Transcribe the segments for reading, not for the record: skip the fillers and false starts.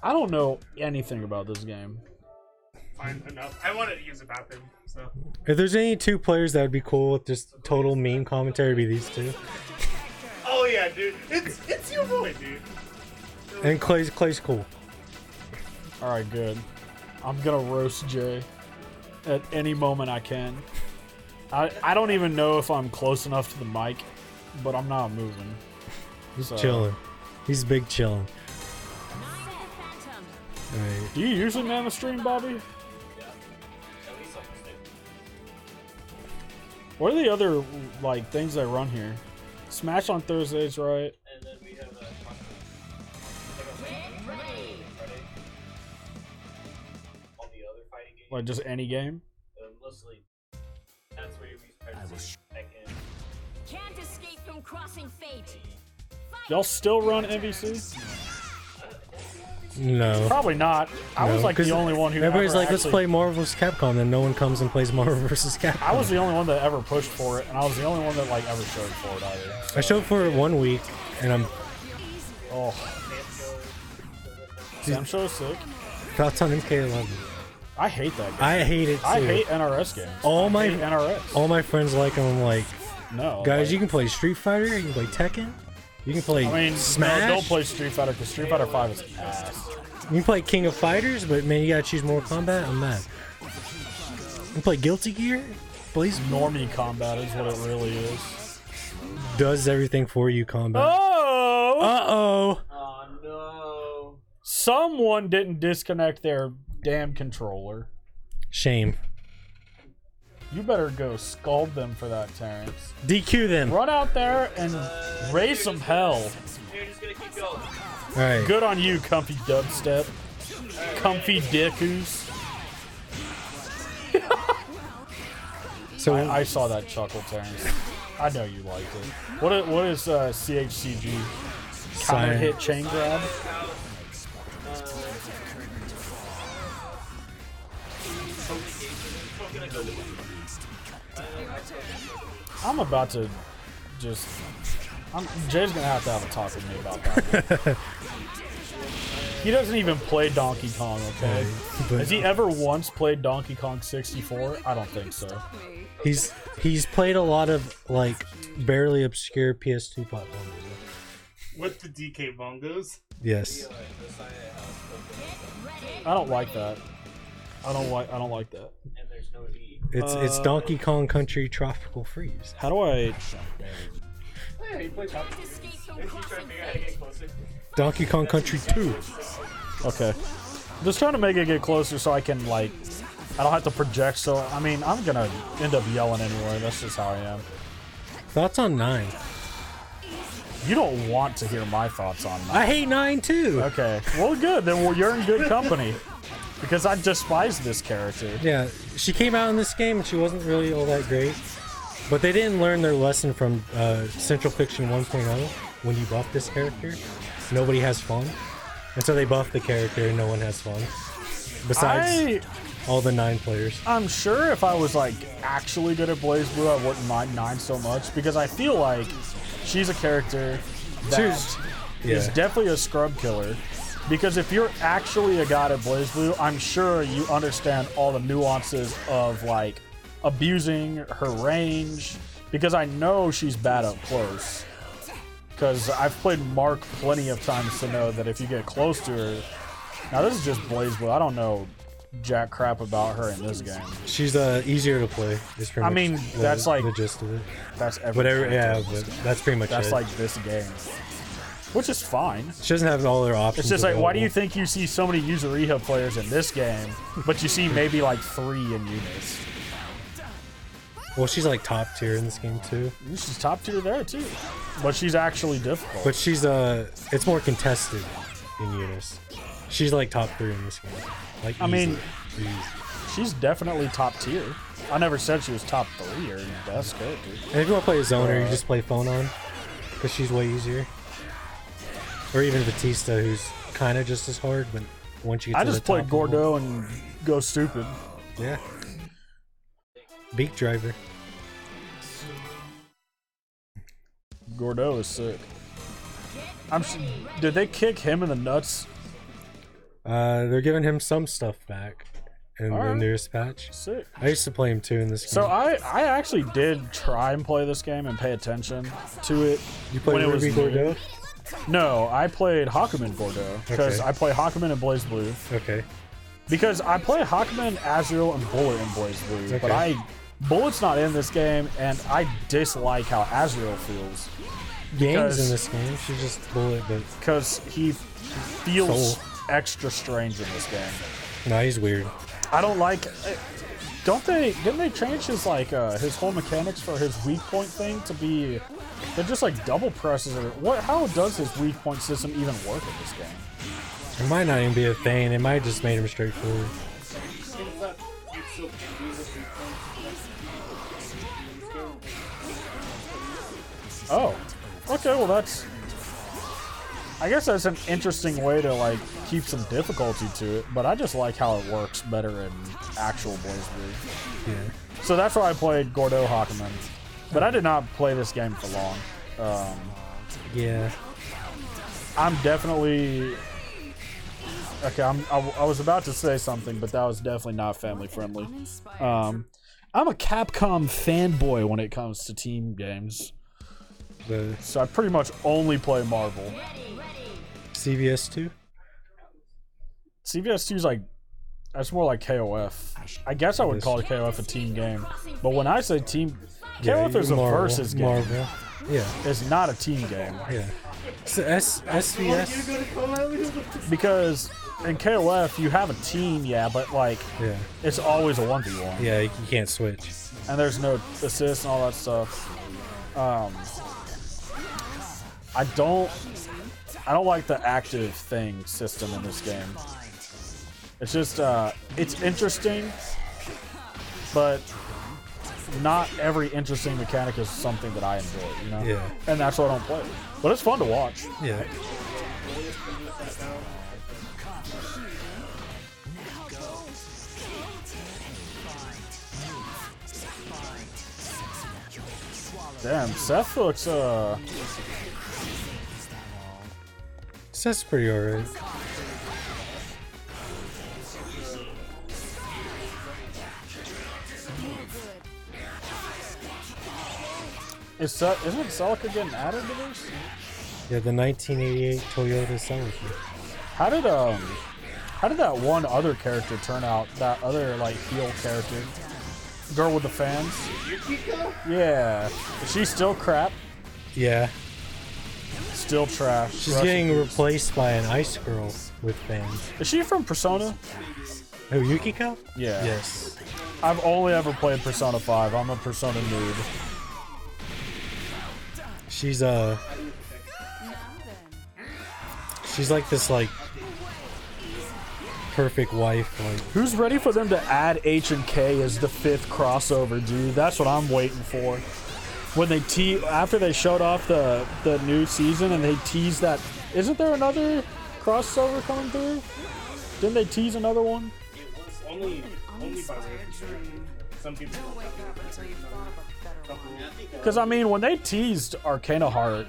I don't know anything about this game. Fine enough. I wanted to use a bathroom, so. If there's any two players that would be cool with just total meme commentary, it'd be these two. Oh yeah, dude. It's your boy, dude. And Clay's cool. Alright, good. I'm gonna roast Jay at any moment I can. I don't even know if I'm close enough to the mic, but I'm not moving. He's chilling. He's big chilling. Right. Do you usually man the stream, Bobby? What are the other like things that run here? Smash on Thursdays, right? And then we have all the other fighting games. Like just any game? Mostly. That's where we start to see Tekken. Can't escape from crossing fate. Y'all still run MVC? No. Probably not. I was like the only one who. Everybody's like, actually, let's play Marvel vs. Capcom, then no one comes and plays Marvel vs. Capcom. I was the only one that ever pushed for it, and I was the only one that like ever showed for it either. So. I showed for it 1 week, and I'm. Oh. Sam Show's sick. Thoughts on MK11? I hate that game. I hate it too. I hate NRS games. All my NRS. All my friends like them. I'm like, no, guys, like, you can play Street Fighter, you can play Tekken, you can play Smash. No, don't play Street Fighter because Street Fighter 5 is ass. You can play King of Fighters, but man, you gotta choose Mortal Kombat. I'm mad. You can play Guilty Gear. Blaze Normie combat is what it really is. Does everything for you, combat. Oh! Uh-oh! Oh no! Someone didn't disconnect their damn controller. Shame. You better go scald them for that, Terrence. DQ them. Run out there and raise some hell. You're just gonna keep going. Alright. Good on you, comfy dubstep. Comfy dickus. So I saw that chuckle, Terrence. I know you liked it. What is CHCG? Counter hit chain grab? I'm about to just... Jay's gonna have a talk with me about that. He doesn't even play Donkey Kong, okay? Has he ever once played Donkey Kong 64? I don't think so. He's played a lot of like barely obscure PS2 platforms. With the DK bongos. Yes. I don't like that. I don't like that. And there's no D. It's Donkey Kong Country Tropical Freeze. How do I? Yeah, you play top. Donkey Kong Country 2. Okay. Just trying to make it get closer so I can like. I don't have to project. So I mean, I'm gonna end up yelling anyway. That's just how I am. Thoughts on 9? You don't want to hear my thoughts on that. I hate 9 too. Okay. Well, good. Then you're in good company. Because I despise this character. Yeah, she came out in this game and she wasn't really all that great. But they didn't learn their lesson from Central Fiction 1.0 when you buff this character. Nobody has fun. And so they buff the character and no one has fun. Besides all the 9 players. I'm sure if I was like actually good at BlazBlue, I wouldn't mind 9 so much. Because I feel like she's a character that is definitely a scrub killer. Because if you're actually a god at BlazBlue, I'm sure you understand all the nuances of like abusing her range. Because I know she's bad up close. Because I've played Mark plenty of times to know that if you get close to her, now this is just BlazBlue. I don't know jack crap about her in this game. She's easier to play. I mean, that's like the gist of it. That's everything. Whatever, yeah, but that's pretty much that's it. like this game. Which is fine. She doesn't have all their options. It's just like, available. why do you think you see so many Yuzuriha players in this game, but you see maybe like 3 in Eunice? Well, she's like top tier in this game too. She's top tier there too, but she's actually difficult. But she's it's more contested in Eunice. She's like top 3 in this game. Like, I mean, easy. she's definitely top tier. I never said she was top 3 or best character. And if you want to play a zoner, you just play phone on, because she's way easier. Or even Batista, who's kind of just as hard, but once you get I to just the play top Gordo and go stupid. Yeah. Beak Driver. Gordo is sick. Did they kick him in the nuts They're giving him some stuff back in the Alright. newest patch. Sick. I used to play him too in this game. So I actually did try and play this game and pay attention to it. You played when it was Ruby new. Bordeaux? No, I played Hakumen Bordeaux because Okay. I play Hakumen and Blaze Blue. Okay. Because I play Hakumen, Azrael, and Bullet in Blaze Blue, but Okay. Bullet's not in this game, and I dislike how Game's Azrael feels in Because- this game. She's just Bullet, but because he feels Soul. extra strange in this game. no, he's weird. I don't like. Didn't they change his his whole mechanics for his weak point thing to be? They're just like double presses or what? How does his weak point system even work in this game? It might not even be a thing. It might have just made him straightforward. Things that you still can use if you Oh, okay. Well, I guess that's an interesting way to like keep some difficulty to it. But I just like how it works better in actual Blaze Blue. Yeah. So that's why I played Gordo Hakumen. But I did not play this game for long. Yeah. I'm definitely okay. I was about to say something, but that was definitely not family friendly. I'm a Capcom fanboy when it comes to team games, The so I pretty much only play Marvel. CVS 2? CVS 2 is like that's more like KOF. I guess I would call it KOF a team game, but when I say team, KOF is a Marvel, versus game. Marvel. Yeah. It's not a team game. Yeah. So SVS. Because in KOF you have a team, yeah, but like Yeah. it's always a 1v1. Yeah, you can't switch. And there's no assists and all that stuff. I don't like the active thing system in this game. It's just it's interesting, but not every interesting mechanic is something that I enjoy, you know? Yeah. And that's why I don't play it. But it's fun to watch. Yeah. Damn, Seth looks That's pretty alright. isn't Celica getting added to this? Yeah, the 1988 Toyota Celica. How did that one other character turn out? That other like heel character, girl with the fans. Yukiko? Yeah, is she still crap? Yeah. Still trash. She's Russian getting dudes. replaced by an ice girl with fans. Is she from Persona? Oh, Yukiko? Yeah. Yes. I've only ever played Persona 5. I'm a Persona noob. She's like this like perfect wife. Like Who's ready for them to add H and K as the 5th crossover, dude? That's what I'm waiting for. When they after they showed off the new season and they teased that, isn't there another crossover coming through? Didn't they tease another one? Only by reputation. Some people don't have Because I mean, when they teased Arcana Heart,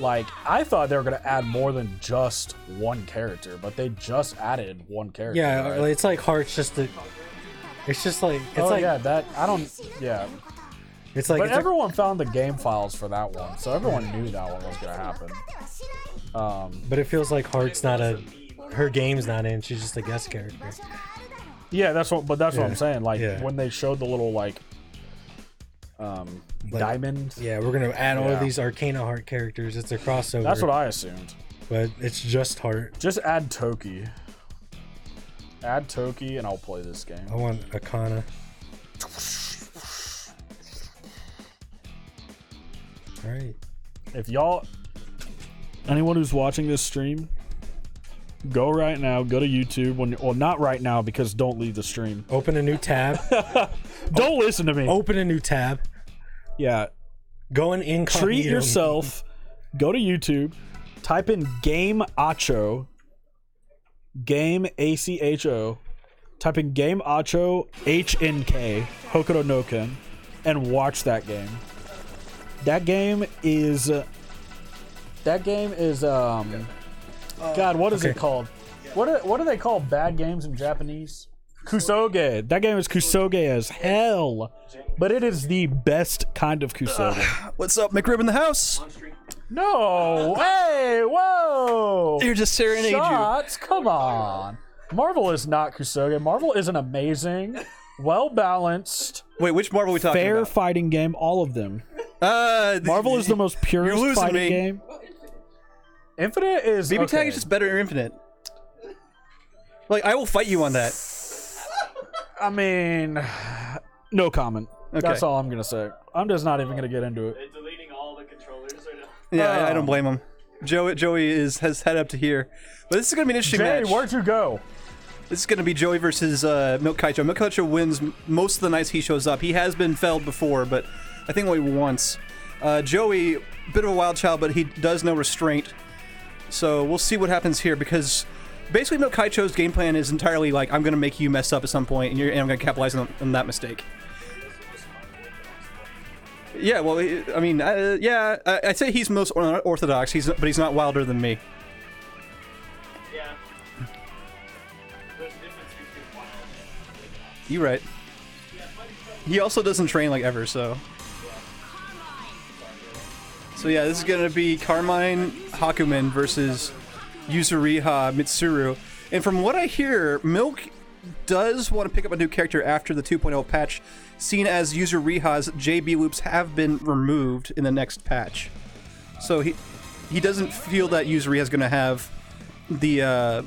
like I thought they were gonna add more than just one character, but they just added one character. yeah, right? it's like Heart's just a. It's just like it's like yeah, that I don't. Yeah, it's like but it's like- everyone found the game files for that one, so everyone knew that one was gonna happen. but it feels like Heart's not a. Her game's not in. She's just a guest character. Yeah, that's what. But that's what Yeah. I'm saying. Like Yeah. when they showed the little like, diamond. Yeah, we're gonna add all Yeah. of these Arcana Heart characters. It's a crossover. That's what I assumed. But it's just Heart. Just add Toki. Add Toki, and I'll play this game. I want Arcana. All right. If y'all, anyone who's watching this stream, go right now. Go to YouTube. Well, not right now because don't leave the stream. Open a new tab. Don't listen to me. Open a new tab. Yeah. Go in incognito. Treat yourself. Go to YouTube. Type in Game Acho. Game ACHO. Type in Game Acho HNK Hokuto no Ken and watch that game. That game is God, what is it called? What do they call bad games in Japanese? Kusoge. That game is Kusoge as hell, but it is the best kind of Kusoge. What's up, McRib in the house? No, hey, whoa! You're just serenade Shots, come on. Marvel is not Kusoge. Marvel is an amazing, well-balanced, Wait, which Marvel are we talking fair about? fighting game. All of them. Marvel is the most purest fighting game. Infinite is BBTAG okay. is just better than Infinite. Like, I will fight you on that. I mean, no comment. Okay. That's all I'm gonna say. I'm just not even gonna get into it. They're deleting all the controllers right now. Yeah, I don't blame him. Joey has head up to here, but this is gonna be an interesting Jay, match. where'd you go? This is gonna be Joey versus Milk Kaicho. Milk Kaicho wins most of the nights he shows up. He has been felled before, but I think only once. Joey, bit of a wild child, but he does know restraint. So we'll see what happens here because basically Milk Kaicho's game plan is entirely like, I'm gonna make you mess up at some point, and I'm gonna capitalize on that mistake. Yeah, well, I mean, yeah, I'd say he's most orthodox. But he's not wilder than me. Yeah. There's a difference between wild and You're right. He also doesn't train like ever, so. So yeah, this is gonna be Carmine Hakumen versus Yuzuriha Mitsuru. And from what I hear, Milk does want to pick up a new character after the 2.0 patch, seen as Yuzuriha's JB loops have been removed in the next patch. So he doesn't feel that Yuzuriha is going to have the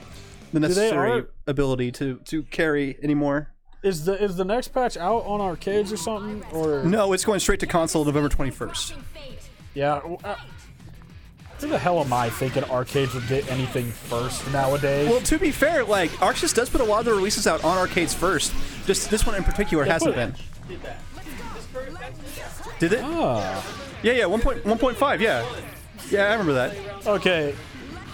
necessary ability to carry anymore. Is the next patch out on arcades or something? Or No, it's going straight to console November 21st. yeah. Who the hell am I thinking arcades would get anything first nowadays? Well, to be fair, like Arxis does put a lot of their releases out on arcades first. Just this one in particular hasn't been. Did it? Ah. Yeah, 1.5. Yeah, I remember that. Okay,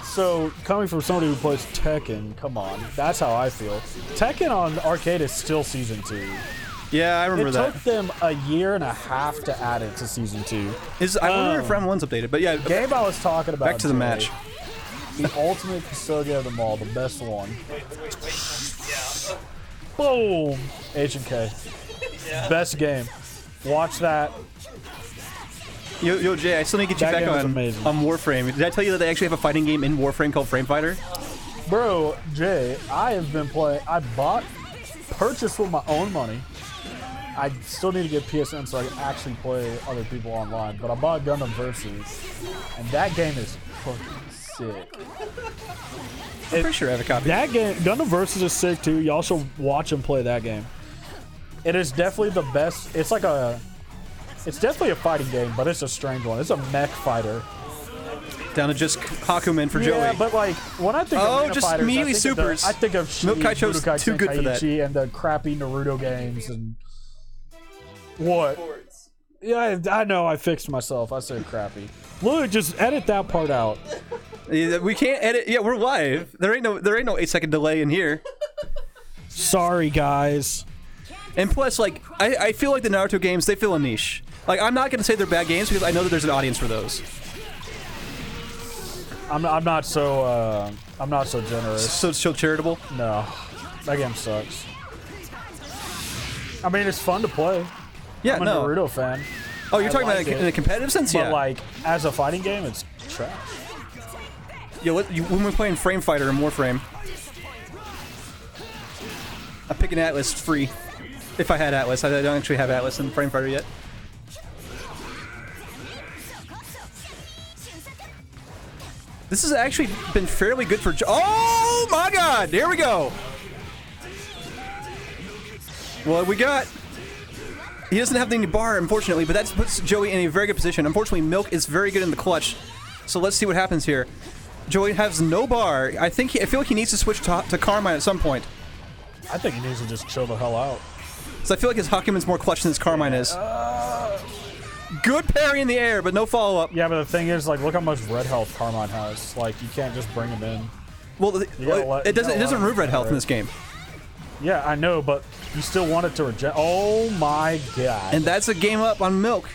so coming from somebody who plays Tekken, come on, that's how I feel. Tekken on arcade is still Season 2. Yeah, I remember It that. took them a year and a half to add it to Season 2. I wonder if Round 1's updated, but yeah. Game I was talking about. Back to the match. The ultimate Kusoge of them all, the best one. Boom! H&K. Best game. Watch that. Yo, Jay, I still need to get you That back game is on amazing. Warframe. Did I tell you that they actually have a fighting game in Warframe called Frame Fighter? Bro, Jay, I have been playing. I purchased with my own money. I still need to get PSN so I can actually play other people online. But I bought Gundam Versus, and that game is fucking sick. I'm pretty sure I have a copy. That game, Gundam Versus is sick too. Y'all should watch and play that game. It is definitely the best. It's definitely a fighting game, but it's a strange one. It's a mech fighter. Down to just Hakumen for Yeah, Joey. but like when I think of arena just fighters, melee supers. I think of Milk Kaicho's Budokai too good for that. Tenkaichi and the crappy Naruto games and what? Sports. Yeah, I know. I fixed myself. I said crappy. Look, just edit that part out. We can't edit. Yeah, we're live. There ain't no 8-second delay in here. Sorry, guys. And plus, like, I feel like the Naruto games, they fill a niche. Like, I'm not gonna say they're bad games because I know that there's an audience for those. I'm not so generous. So charitable. No, that game sucks. I mean, it's fun to play. Yeah, I'm a no. Naruto fan. Oh, you're talking like about it. in a competitive sense, But yeah. like as a fighting game, it's trash. Yo, when we're playing Frame Fighter and Warframe, I'm picking Atlas free. If I had Atlas, I don't actually have Atlas in Frame Fighter yet. This has actually been fairly good for. Oh my God! Here we go. What we got? He doesn't have the bar, unfortunately, but that puts Joey in a very good position. Unfortunately, Milk is very good in the clutch. So let's see what happens here. Joey has no bar. I feel like he needs to switch to Carmine at some point. I think he needs to just chill the hell out. So I feel like his Hakumen's more clutch than his Carmine is. Good parry in the air, but no follow-up. Yeah, but the thing is, like, look how much red health Carmine has. Like, you can't just bring him in. Well, it doesn't remove red health in right? this game. Yeah, I know, but you still want it to reject. Oh my God! And that's a game up on Milk.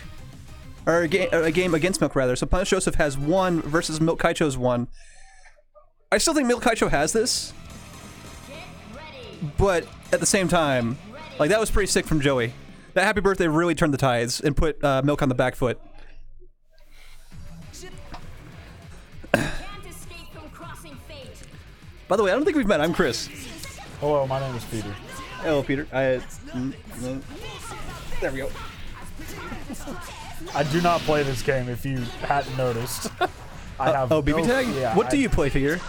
Or a game against Milk, rather. So Punish Joseph has 1 versus Milk Kaicho's 1. I still think Milk Kaicho has this. but at the same time, like that was pretty sick from Joey. That happy birthday really turned the tides and put Milk on the back foot. By the way, I don't think we've met. I'm Chris. Hello, my name is Peter. Hello, Peter. There we go. I do not play this game, if you hadn't noticed. I have BBTAG? Yeah, what do you play, Peter?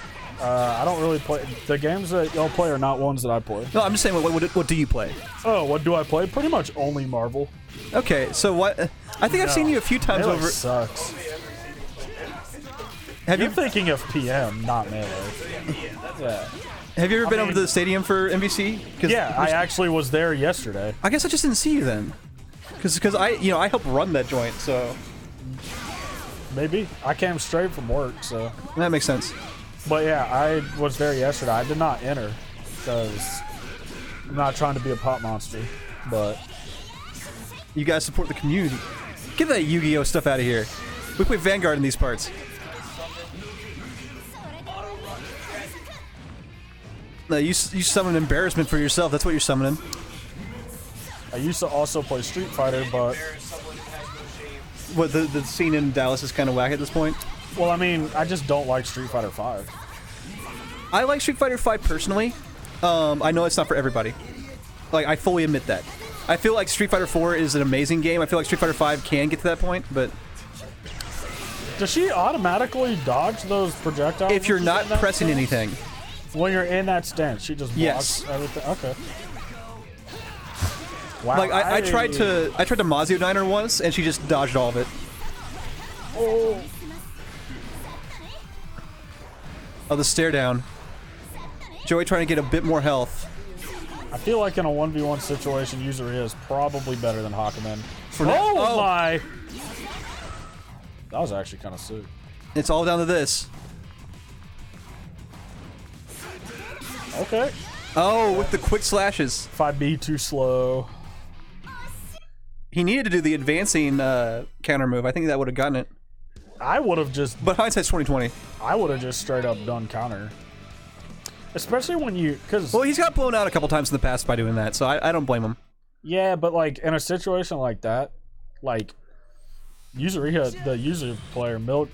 I don't really play. The games that y'all play are not ones that I play. No, I'm just saying, what do you play? Oh, what do I play? Pretty much only Marvel. Okay, so what? I think I've seen you a few times Melee over. Sucks. Have You're you thinking of PM, not Melee. Yeah. Have you ever been over to the stadium for MVC? Yeah, I actually was there yesterday. I guess I just didn't see you then, because I helped run that joint, so Maybe. I came straight from work, so. that makes sense. But yeah, I was there yesterday. I did not enter because I'm not trying to be a pop monster, but You guys support the community. Get that Yu-Gi-Oh stuff out of here. We play Vanguard in these parts. No, you summon embarrassment for yourself. That's what you're summoning. I used to also play Street Fighter, but What the scene in Dallas is kind of whack at this point. well, I mean, I just don't like Street Fighter 5. I like Street Fighter 5 personally. I know it's not for everybody. Like, I fully admit that. I feel like Street Fighter 4 is an amazing game. I feel like Street Fighter 5 can get to that point, but Does she automatically dodge those projectiles? if you're when she's not in that pressing stance? anything, When you're in that stance, she just blocks Yes. everything. Okay. Wow. like I tried to Mazio 9 her once, and she just dodged all of it. Oh. Oh, the stare down. Joey trying to get a bit more health. I feel like in a 1v1 situation, Yuzuriha is probably better than Hakumen. For now. Oh my! That was actually kind of sick. It's all down to this. Okay. Oh, with the quick slashes. 5B too slow. He needed to do the advancing counter move. I think that would have gotten it. I would have just But hindsight's 20/20. I would have just straight up done counter. Especially when you, because Well, he's got blown out a couple times in the past by doing that, so I don't blame him. yeah, but like in a situation like that, like Yuzuriha, the user player Milk,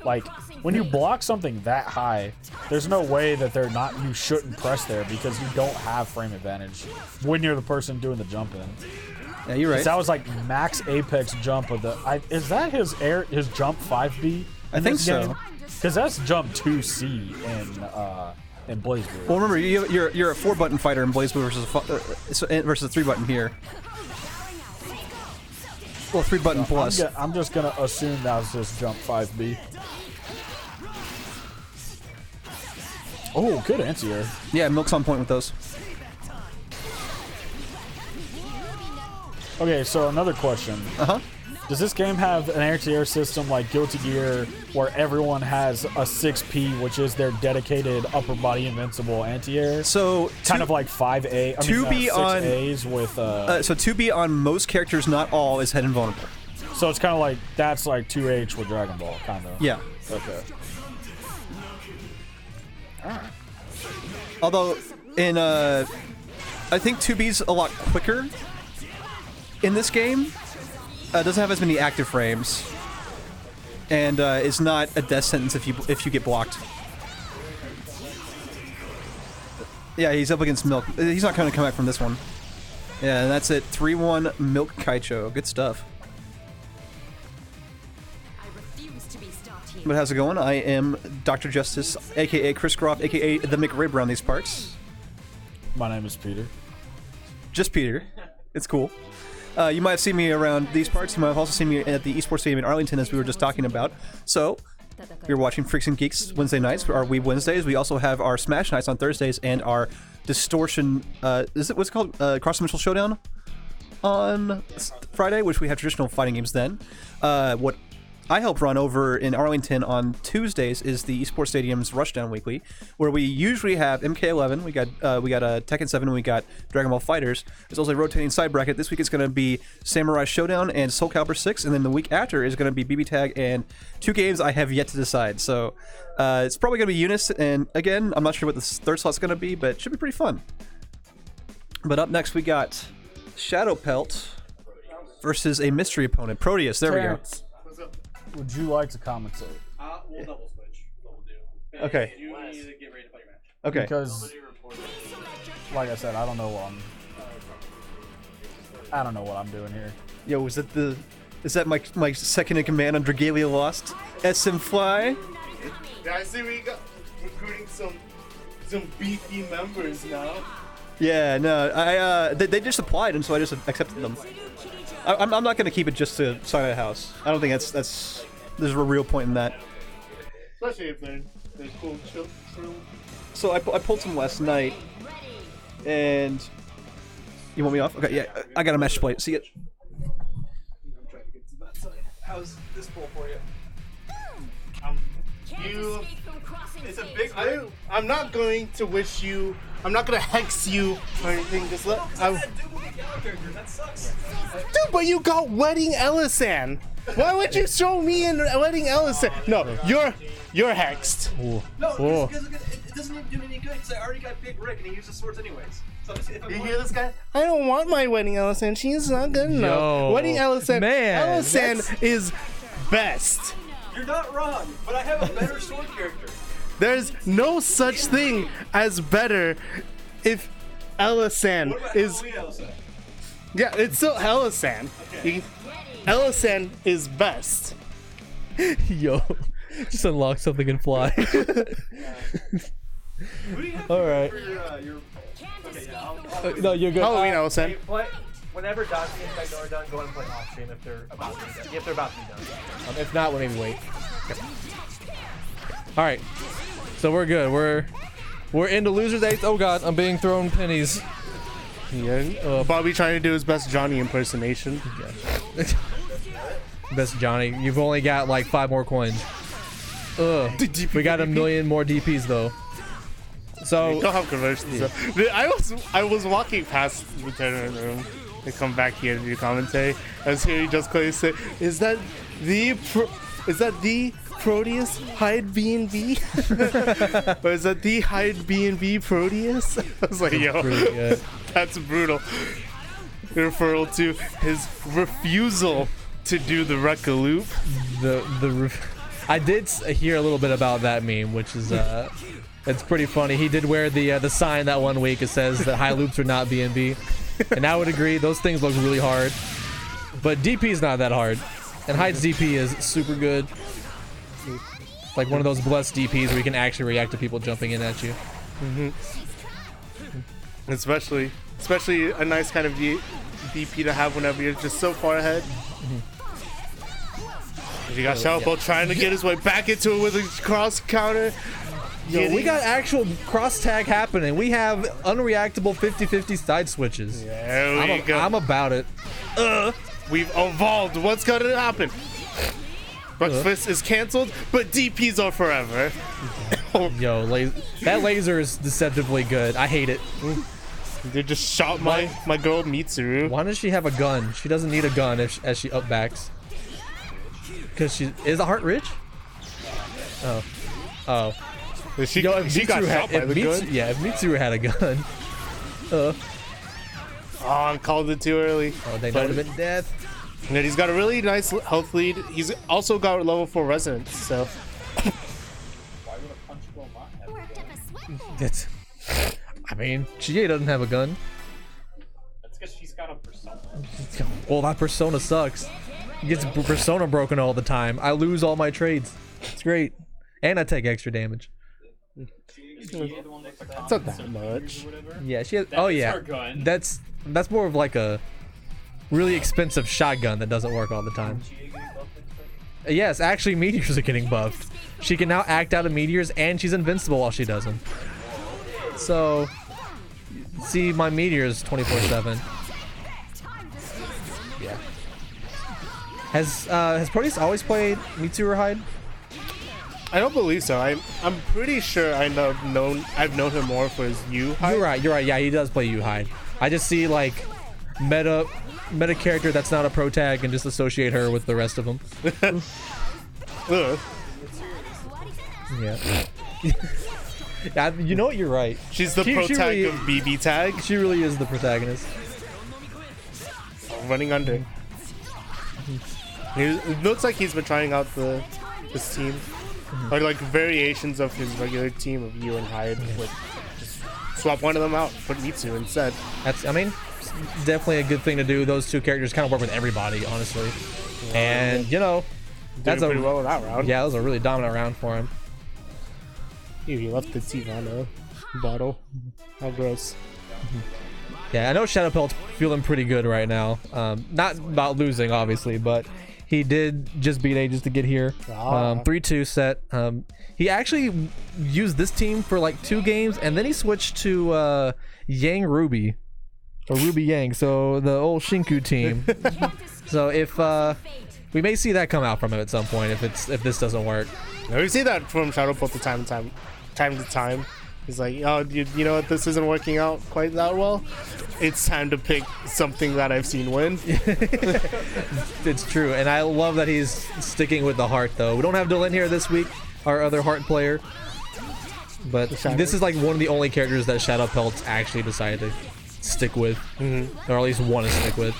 like when you block something that high, there's no way that you shouldn't press there because you don't have frame advantage when you're the person doing the jump in. Yeah, you're right. That was like max apex jump of the. Is that his jump 5B? I think so. Because that's jump 2C in Blaze Blue. Well, remember, you're a 4-button fighter in Blaze Blue versus a 3-button here. Well, 3-button plus. I'm just gonna assume that was his jump 5B. Oh, good anti-air. Yeah, Milk's on point with those. Okay, so another question. Uh-huh. Does this game have an anti-air system like Guilty Gear where everyone has a 6P, which is their dedicated upper body invincible anti-air? So Kind of like 5A, 2B 6As with... so 2B on most characters, not all, is head invulnerable. so it's kind of like, that's like 2H with Dragon Ball, kind of. Yeah. Okay. Although, in, I think 2B's a lot quicker in this game. Doesn't have as many active frames. And is not a death sentence if you get blocked. Yeah, he's up against Milk. He's not going to come back from this one. Yeah, and that's it. 3-1 Milk Kaicho. Good stuff. But how's it going? I am Dr. Justice, aka Chris Groff, aka the McRib around these parts. My name is Peter. Just Peter. It's cool. You might have seen me around these parts. You might have also seen me at the esports stadium in Arlington, as we were just talking about. So, you're watching Freaks and Geeks Wednesday nights, our Weeb Wednesdays. We also have our Smash nights on Thursdays and our Distortion, what's it called? Cross-Dimensional Showdown on Friday, which we have traditional fighting games then. What I help run over in Arlington on Tuesdays is the Esports Stadium's Rushdown Weekly, where we usually have MK11, we got Tekken 7, and we got Dragon Ball Fighters. There's also a rotating side bracket. This week it's going to be Samurai Showdown and Soul Calibur 6, and then the week after is going to be BBTAG and 2 games I have yet to decide. So it's probably going to be Eunice, and again, I'm not sure what the third slot's going to be, but it should be pretty fun. But up next we got ShadowPelt versus a mystery opponent, Proteus. There Terrence, would you like to commentate? We'll double switch. What we'll do. Okay. You need to get ready to play your match. we go. Okay. Because, like I said, I don't know what I'm doing here. Yo, is that my second in command on Dragalia Lost? SM Fly? Yeah, I see we got recruiting some beefy members now. Yeah, no, they just applied, and so I just accepted them. I'm not gonna keep it just to sign a house. I don't think there's a real point in that. Especially if they're cool, chill. So I pulled some last night, and you want me off? Okay, yeah, I got a match to play. See it. I'm trying to get to that side. How's this pull for you? It's a big. I'm not going to wish you. I'm not going to hex you or anything. Just let. That sucks. Dude, but you got Wedding Ellison. Why would you show me in Wedding Ellison? No, you're hexed. No, because it doesn't even do any good because I already got Big Rick and he uses swords anyways. So you hear this guy? I don't want my Wedding Ellison. She's not good enough. Yo, Wedding Ellison. man, Ellison is best. You're not wrong, but I have a better sword character. There's no such thing as better if Ellison is. Ellison? Yeah, it's still Ellison. Okay. Ellison is best. Yo, just unlock something and fly. All right. No, you're good. Halloween Ellison. Whenever Dante and Techno are done, go and play off stream if they're about to be done. If they're about to be done. If not, we'll maybe wait. All right. So we're good. We're into losers 8. Oh god, I'm being thrown pennies. Yeah. Bobby trying to do his best Johnny impersonation. Best Johnny. You've only got like 5 more coins. Ugh. We got a million more DPs though. So don't have conversions. Yeah. Dude, I was walking past the tournament room to come back here to do commentary. I was hearing just Klay say, "Is that the Proteus Hyde B&B? Or is that the Hyde B&B Proteus?" I was like, "Yo, that's brutal." Referral to his refusal to do the Rekka loop. I did hear a little bit about that meme, which is it's pretty funny. He did wear the sign that one week. It says that high loops are not B&B, and I would agree. Those things look really hard, but DP is not that hard, and Hyde's DP is super good. Like one of those blessed DPs where you can actually react to people jumping in at you. Mm-hmm. Especially a nice kind of DP to have whenever you're just so far ahead. You got ShadowPelt trying to get his way back into it with a cross counter. Yo, we got actual cross tag happening. We have unreactable 50-50 side switches. There we go. I'm about it. We've evolved. What's gonna happen? Breakfast is canceled, but DPs are forever. Yo, that laser is deceptively good. I hate it. They just shot my girl Mitsuru. Why does she have a gun? She doesn't need a gun as she upbacks. Because she is a heart rich. Oh. She Yo, if got shot by the gun. Yeah, if Mitsuru had a gun. Oh, I called it too early. Oh, they would have been death. And he's got a really nice health lead. He's also got level 4 resonance, so. Why would a punch girl not have a gun? That's. I mean, GA doesn't have a gun. That's because she's got a persona. Well, that persona sucks. He gets persona broken all the time. I lose all my trades. It's great. And I take extra damage. It's not that much. Yeah, she has. Oh yeah, that's more of like a really expensive shotgun that doesn't work all the time. Yes, actually, meteors are getting buffed. She can now act out of meteors, and she's invincible while she does them. So, see my meteors 24/7. Yeah. Has Proteus always played Mitsuru or Hyde? I don't believe so. I'm pretty sure I've known him more for his Hyde. You're right. Yeah, he does play Hyde. I just see like meta character that's not a pro tag and just associate her with the rest of them. Yeah. Yeah, you know what? You're right. She's the pro tag really, of BBTAG. She really is the protagonist. Running under. It looks like he's been trying out this team, or like variations of his regular team of Yu and Hyde. With just swap one of them out, put Mitsu instead. I mean, definitely a good thing to do. Those two characters kind of work with everybody, honestly. And you know, that's pretty well in that round. Yeah, that was a really dominant round for him. Ew, he left the Tivana bottle. How gross. Yeah, I know ShadowPelt's feeling pretty good right now. Not about losing, obviously, but he did just beat Aegis to get here. 3-2 set. He actually used this team for like 2 games, and then he switched to Yang Ruby. Or Ruby Yang, so the old Shinku team. So if we may see that come out from him at some point if this doesn't work. No, we see that from ShadowPelt time to time. He's like, oh, you know what? This isn't working out quite that well. It's time to pick something that I've seen win. It's true, and I love that he's sticking with the heart, though. We don't have Dylan here this week, our other heart player. But this is like one of the only characters that ShadowPelt actually decided to stick with. Or at least want to stick with.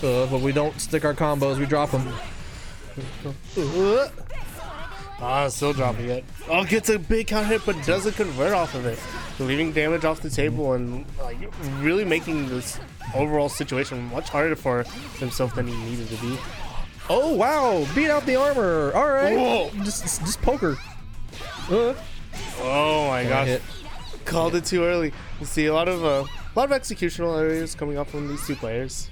But we don't stick our combos, we drop them. Still dropping it. Oh, gets a big counter hit, but doesn't convert off of it. Leaving damage off the table and like really making this overall situation much harder for himself than he needed to be. Oh wow! Beat out the armor. All right. Whoa. Just poker. Oh my gosh! Called it too early. You see a lot of executional areas coming up from these two players.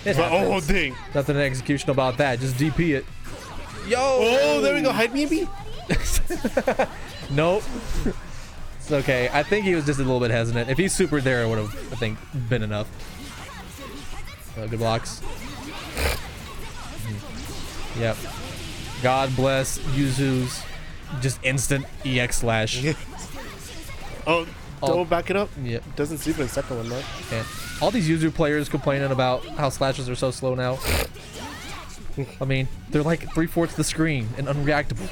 Oh dang! Nothing executional about that. Just DP it. Yo! Oh, there we go. Hyde BB. Nope. It's okay. I think he was just a little bit hesitant. If he supered there, it would have, I think, been enough. Good blocks. Yep. God bless Yuzu's just instant EX slash. Oh, double back it up. Yep. Doesn't super the second one though. Yeah. All these Yuzu players complaining about how slashes are so slow now. I mean, they're like 3/4 the screen and unreactable.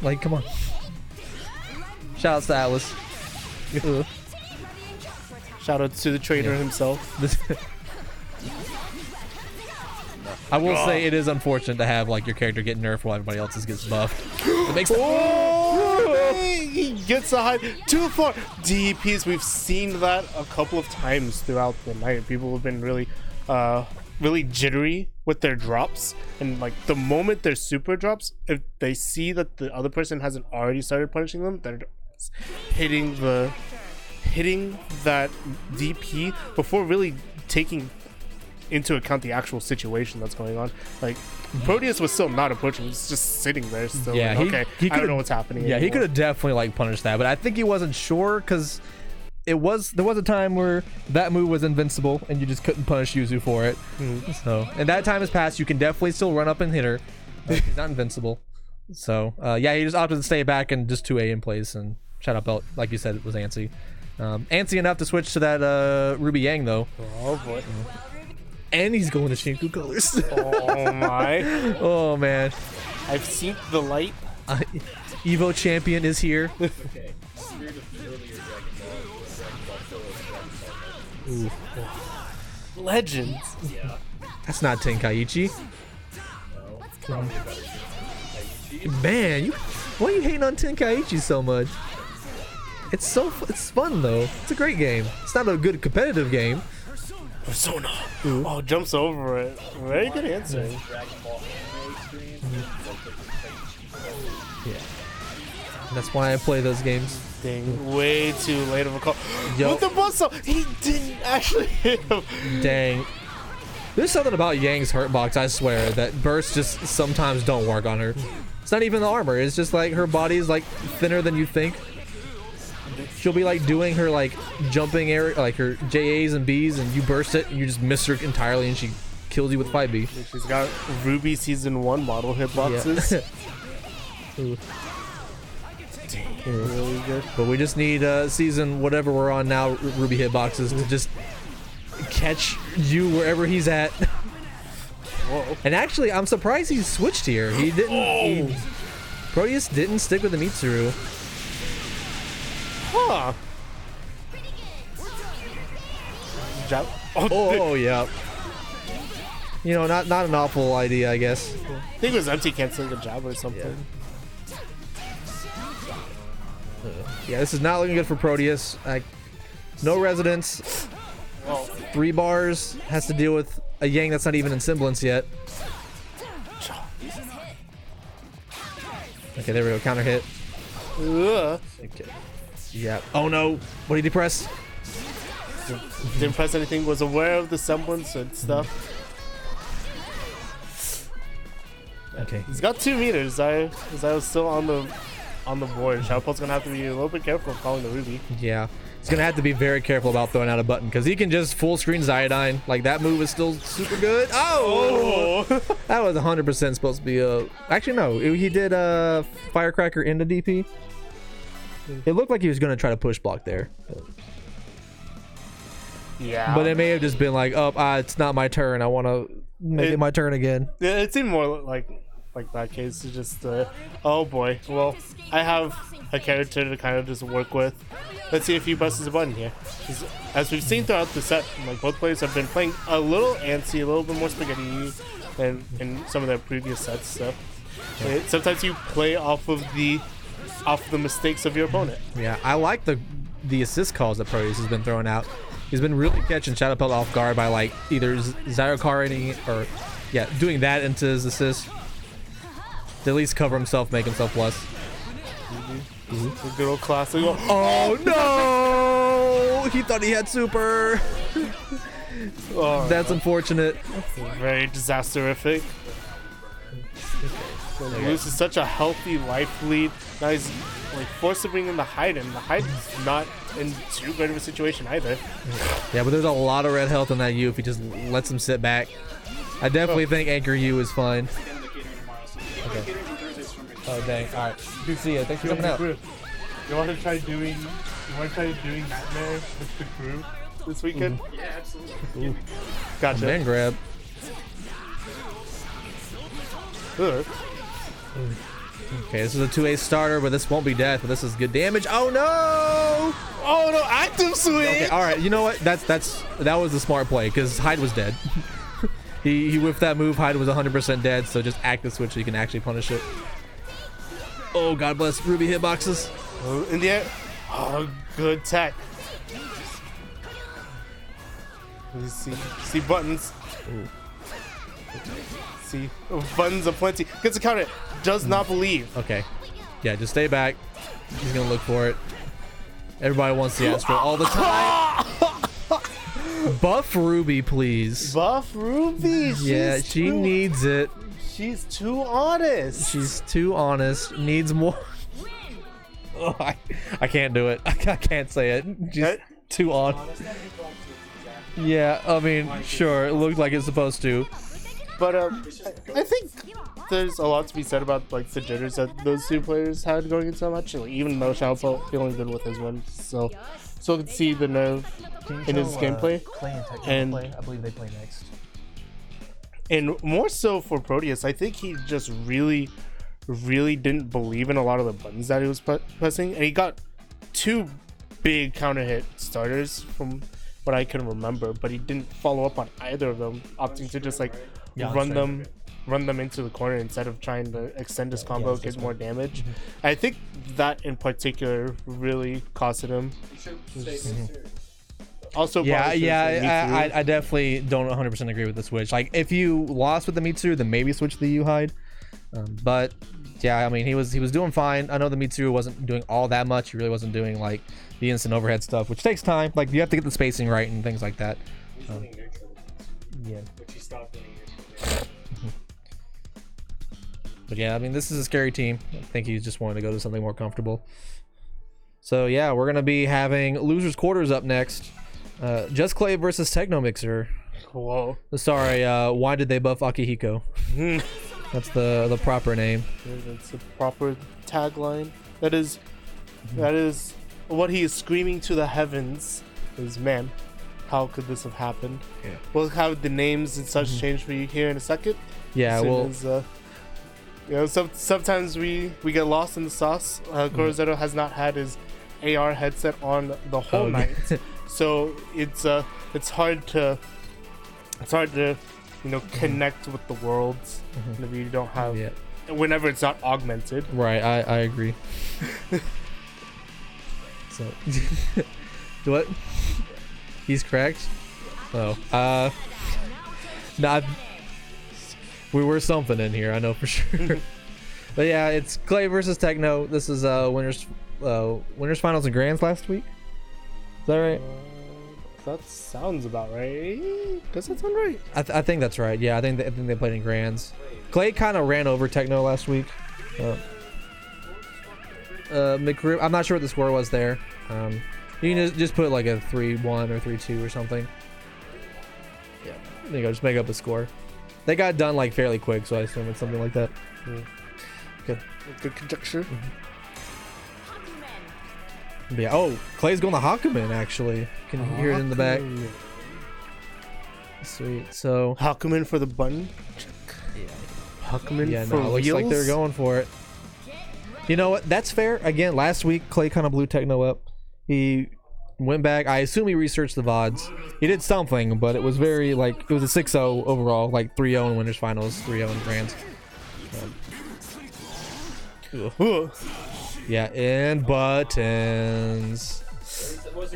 Like, come on. Shout out to Atlas. Shout out to the trainer himself. I will say it is unfortunate to have like your character get nerfed while everybody else's gets buffed. It makes he gets a high too far. DPs, we've seen that a couple of times throughout the night. People have been really jittery with their drops, and like the moment their super drops, if they see that the other person hasn't already started punishing them, they're hitting that DP before really taking into account the actual situation that's going on. Like Proteus was still not approaching, he was just sitting there still. Yeah, like, okay, I don't know what's happening Yeah, anymore. he could have definitely like punished that, but I think he wasn't sure because there was a time where that move was invincible and you just couldn't punish Yuzu for it. So, and that time has passed. You can definitely still run up and hit her, but he's not invincible. So yeah, he just opted to stay back and just 2A in place, and ShadowPelt, like you said, was antsy. Antsy enough to switch to that Ruby Yang though. Oh boy. And he's going to Shinku colors. Oh my. Oh man. I've seen the light. Evo champion is here. Okay. Ooh. Legends. Yeah. That's not Tenkaichi. No. Man, why are you hating on Tenkaichi so much? It's fun though. It's a great game. It's not a good competitive game. Persona. Oh, jumps over it. Very good answer. Yeah. That's why I play those games. Dang, way too late of a call. With the buzzsaw, he didn't actually hit him. Dang. There's something about Yang's hurtbox, I swear, that bursts just sometimes don't work on her. It's not even the armor. It's just like her body is like thinner than you think. she'll be like doing her like jumping area, like her JAs and Bs, and you burst it and you just miss her entirely and she kills you with 5B. She's got Ruby Season 1 model hitboxes. Yeah. Really good. But we just need season whatever we're on now, Ruby hitboxes, to just catch you wherever he's at. Whoa. And actually, I'm surprised he switched here. He didn't. Proteus didn't stick with the Mitsuru. Huh. Jab. Oh yeah. You know, not an awful idea, I guess. I think it was empty canceling a jab or something. Yeah, this is not looking good for Proteus. No residence. 3 bars. Has to deal with a Yang that's not even in semblance yet. Okay, there we go. Counter hit. Okay. Yeah. Oh no. What did he press? Didn't press anything. Was aware of the semblance and stuff. Okay. He's got 2 meters. I was still on the board. ShadowPelt's gonna have to be a little bit careful of calling the Ruby. Yeah. He's gonna have to be very careful about throwing out a button because he can just full screen Iodine. Like that move is still super good. Oh! That was 100% supposed to be a. Actually, no. He did a Firecracker into DP. It looked like he was gonna try to push block there. Yeah. But it may have just been like, oh, it's not my turn. I want to make it my turn again. It seemed more like that case. It's just, oh boy. Well, I have a character to kind of just work with. Let's see if he busts a button here. As we've seen throughout the set, like both players have been playing a little antsy, a little bit more spaghetti than in some of their previous sets. So sometimes you play off of the mistakes of your opponent. Yeah, I like the assist calls that Proteus has been throwing out. He's been really catching ShadowPelt off guard by like either Zyrocarring or doing that into his assist. To at least cover himself, make himself plus. The good old classic. Oh no! He thought he had super. That's unfortunate. Very disasterific. Loses such a healthy life lead. Now he's like forced to bring in the Hyde, and the Hyde's not in too good of a situation either. Yeah, but there's a lot of red health in that U if he just lets him sit back. I definitely think Anchor U is fine. Okay. Oh dang! All right. Good to see you. Thanks for coming out. You want to try doing Nightmare with the crew this weekend? Yeah, absolutely. Gotcha. Man grab. Ugh. Okay, this is a 2A starter, but this won't be death. But this is good damage. Oh no! Oh no! Active swing. Okay, all right. You know what? That was the smart play because Hyde was dead. he whiffed that move. Hyde was 100% dead. So just active switch so you can actually punish it. Oh, God bless Ruby hitboxes. Oh, in the air. Oh, good tech. Let me see buttons. Ooh. See buttons aplenty. Gets a counter. Does not believe. Okay. Yeah, just stay back. He's gonna look for it. Everybody wants the Astro all the time. Buff Ruby, please. Buff Ruby. Yeah, she needs it. She's too honest. She's too honest. Needs more. Oh, I can't do it. I can't say it. She's too honest. Yeah, I mean, sure, it looked like it's supposed to. But I think there's a lot to be said about like the jitters that those two players had going into the match. Like, even though ShadowPelt feeling good with his win, so could see the nerve in his gameplay. Klay and play. I believe they play next. And more so for Proteus, I think he just really didn't believe in a lot of the buttons that he was pressing, and he got 2 big counter hit starters from what I can remember, but he didn't follow up on either of them, opting to just like run them into the corner instead of trying to extend his combo, get more damage. I think that in particular really costed him. Also, I definitely don't 100% agree with the switch. Like, if you lost with the Mitsuru, then maybe switch the U-Hyde. But yeah, I mean, he was doing fine. I know the Mitsuru wasn't doing all that much. He really wasn't doing like the instant overhead stuff, which takes time. Like, you have to get the spacing right and things like that. Yeah. But yeah, I mean, this is a scary team. I think he just wanted to go to something more comfortable. So yeah, we're gonna be having losers quarters up next. Just Klay versus TECHNOMIXER. Whoa. Sorry, why did they buff Akihiko? That's the proper name. Yeah, that's the proper tagline. That is what he is screaming to the heavens. Is, man, how could this have happened? Yeah. We'll have the names and such change for you here in a second. Yeah, well, sometimes we get lost in the sauce. Korozeto has not had his AR headset on the whole night, so it's hard to connect with the worlds whenever you don't have whenever it's not augmented. Right, I agree. So what? He's cracked? Oh. We were something in here, I know for sure. But yeah, it's Klay versus Techno. This is winners finals and grands last week. Is that right? That sounds about right. Does that sound right? I think that's right. Yeah, I think they played in grands. Klay kind of ran over Techno last week. McRib, I'm not sure what the score was there. You can just put like a 3-1 or 3-2 or something. Yeah, there you go. Just make up a score. They got done like fairly quick, so I assume it's something like that. Good conjecture. Yeah. Oh, Klay's going to Hakumen actually. Can you hear it in the back? Sweet. So Hakumen for the button. Yeah. Hakumen for it looks reals? like they're going for it. You know what? That's fair. Again, last week Klay kind of blew Techno up. He went back. I assume he researched the VODs. He did something, but it was very it was a 6-0 overall, like 3-0 in winners finals, 3-0 in grands. Yeah, and buttons.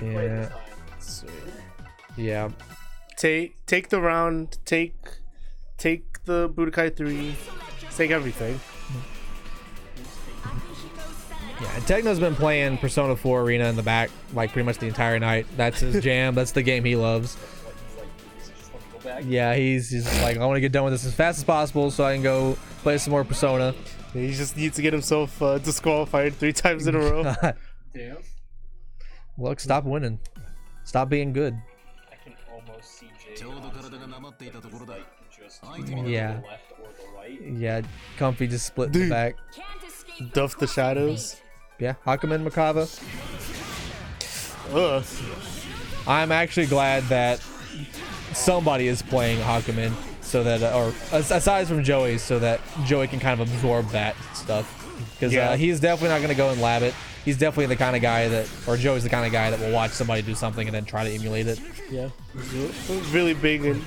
Yeah. Yeah. Take the round. Take the Budokai 3. Take everything. Yeah, and Techno's been playing Persona 4 Arena in the back like pretty much the entire night. That's his jam. That's the game he loves. Yeah, he's just like, I want to get done with this as fast as possible so I can go play some more Persona. He just needs to get himself disqualified 3 times in a row. Damn. Look, stop winning. Stop being good. I can almost see Jay. Yeah. Yeah, Comfy just split Dude. the back. Duff the shadows. Yeah, Hakumen Merkava. Ugh. I'm actually glad that somebody is playing Hakumen so that, or aside from Joey, so that Joey can kind of absorb that stuff. Because he's definitely not going to go and lab it. He's definitely the kind of guy that, or Joey's the kind of guy that will watch somebody do something and then try to emulate it. Yeah. Really big in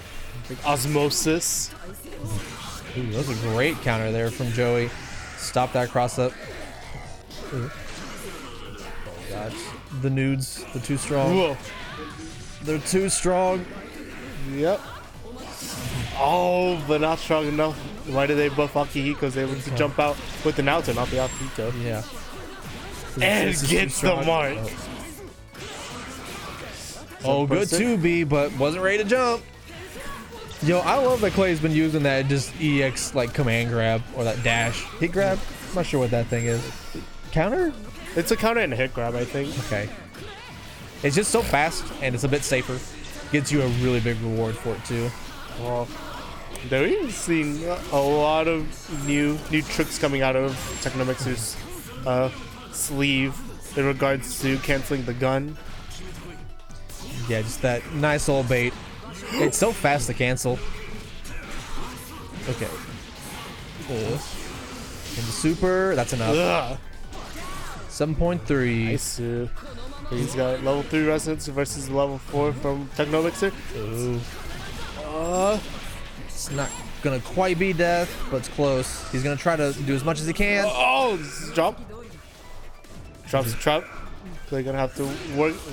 osmosis. Ooh, that was a great counter there from Joey. Stop that cross up. Oh god. The nudes, they're too strong. Whoa. They're too strong. Yep. Oh, but not strong enough. Why did they buff Akihiko's able to jump out with the Naoto, not the Akihiko? Yeah. And gets the mark. Oh, good 2B, but wasn't ready to jump. Yo, I love that Klay's been using that just EX like command grab or that dash hit grab. I'm not sure what that thing is. Counter? It's a counter and a hit grab, I think. Okay. It's just so fast and it's a bit safer. Gets you a really big reward for it too. Well, they're even seeing a lot of new tricks coming out of TECHNOMIXER's sleeve in regards to canceling the gun. Yeah, just that nice old bait. It's so fast to cancel. Okay. And the super, that's enough. 7.3. Nice. He's got level 3 resonance versus level 4 from TECHNOMIXER. Ooh. It's not gonna quite be death, but it's close. He's gonna try to do as much as he can. Oh, drop. Drops the trap. They're gonna have to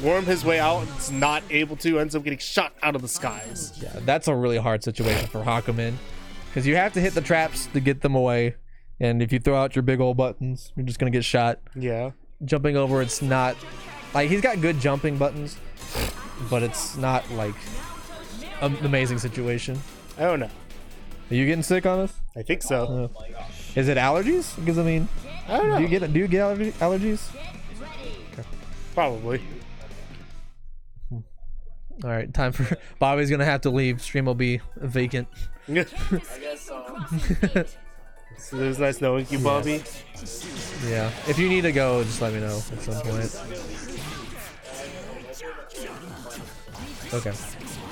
worm his way out. It's not able to. Ends up getting shot out of the skies. Yeah, that's a really hard situation for Hakumen, because you have to hit the traps to get them away, and if you throw out your big old buttons, you're just gonna get shot. Yeah. Jumping over, it's not like he's got good jumping buttons, but it's not like an amazing situation. I don't know. Are you getting sick on us? I think so. Is it allergies? Because I mean, I don't know. do you get allergies? Probably. All right, time for Bobby's gonna have to leave. Stream will be vacant. I guess so. So it was nice knowing you, Bobby. Yeah. If you need to go, just let me know at some point. Okay.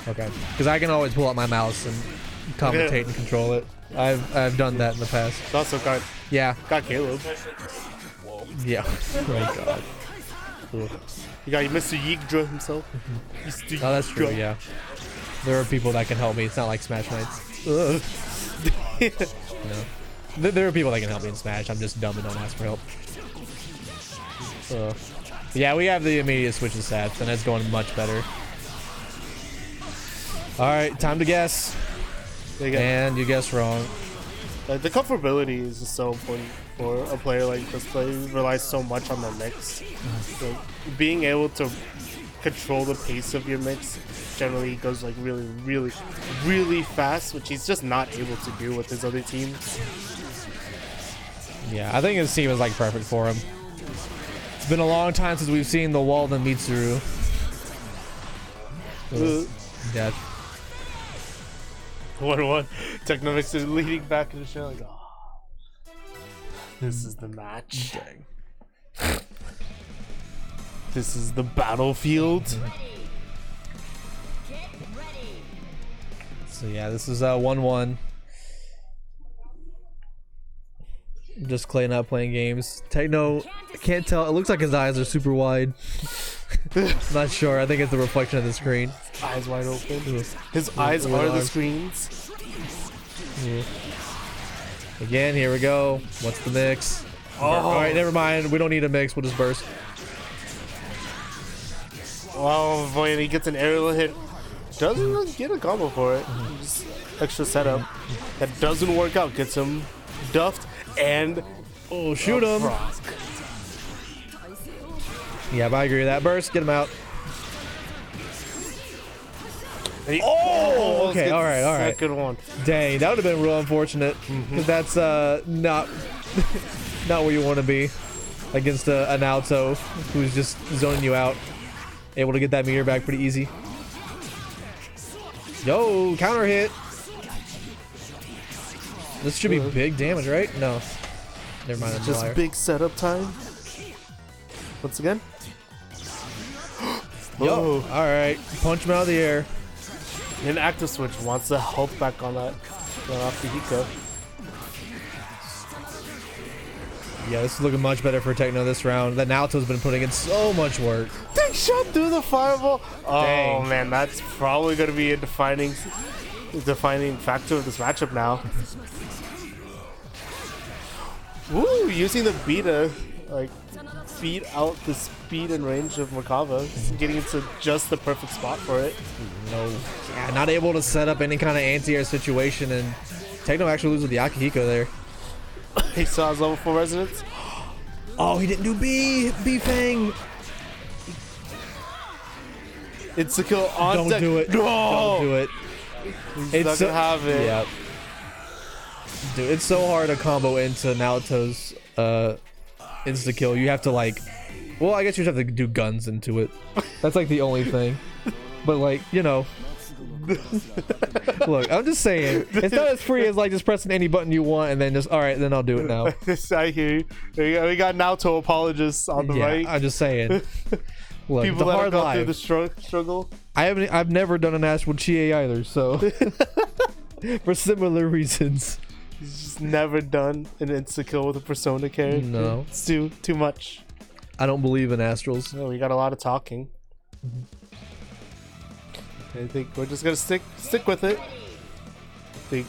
Okay. Because I can always pull out my mouse and commentate and control it. I've done that in the past. It's also got Yeah. Caleb. Yeah. Oh my god. You got Mr. Yigdra himself. Mr. Oh, that's true. Yigdra. Yeah. There are people that can help me. It's not like Smash Nights. No. There are people that can help me in Smash. I'm just dumb and don't ask for help. Yeah, we have the immediate switch to Seth, and it's going much better. All right, time to guess. And you guessed wrong. The comfortability is just so important for a player like this. Player relies so much on the mix. So being able to control the pace of your mix generally goes like really, really, really fast, which he's just not able to do with his other teams. Yeah, I think his team is like perfect for him. It's been a long time since we've seen the Walden Mitsuru. Yeah. 1-1. TECHNOMIXER leading back in the show. Like, oh, this is the match. Dang. This is the battlefield. So yeah, this is 1-1. Just Klay not playing games. Techno, I can't tell. It looks like his eyes are super wide. Not sure. I think it's the reflection of the screen. Eyes wide open. His eyes are the screens. Again, here we go. What's the mix? Oh. Alright, never mind. We don't need a mix. We'll just burst. Oh boy, and he gets an aerial hit. Doesn't get a combo for it. Just extra setup. That doesn't work out. Gets him duffed and shoot him. Yeah, but I agree with that. Burst, get him out. Oh, okay, all right. Second one. Dang, that would have been real unfortunate. Because that's not where you want to be against a Naoto who's just zoning you out. Able to get that meter back pretty easy. Yo, counter hit. This should be big damage, right? No. Never mind. Just big setup time. Once again. Yo, alright. Punch him out of the air. And active switch wants the health back on that Akihiko. Yeah, this is looking much better for Techno this round. That Naoto's been putting in so much work. Big shot through the fireball. Oh Dang. man, that's probably going to be a defining factor of this matchup now. Woo! Using the beta, like, beat out the speed and range of Merkava, getting into just the perfect spot for it. No. Yeah, not able to set up any kind of anti-air situation, and Techno actually loses the Akihiko there. He saw his level 4 resonance. Oh, he didn't do B-Fang. It's a kill on Don't deck. do it. No! Don't do it. He doesn't have it. Yeah. Dude, it's so hard to combo into Naoto's insta-kill. You have to, like... Well, I guess you just have to do guns into it. That's, like, the only thing. But, like, you know... Look, I'm just saying, it's not as free as like just pressing any button you want and then just alright, then I'll do it now. I hear you. We got Naoto apologists on the right. I'm just saying. Look, People the that hard have gone through life. the struggle. I've never done an Ashwood Chie either, so for similar reasons. He's just never done an insta-kill with a Persona character. No. It's too much. I don't believe in Astrals. No, we got a lot of talking. I think we're just gonna stick with it. I think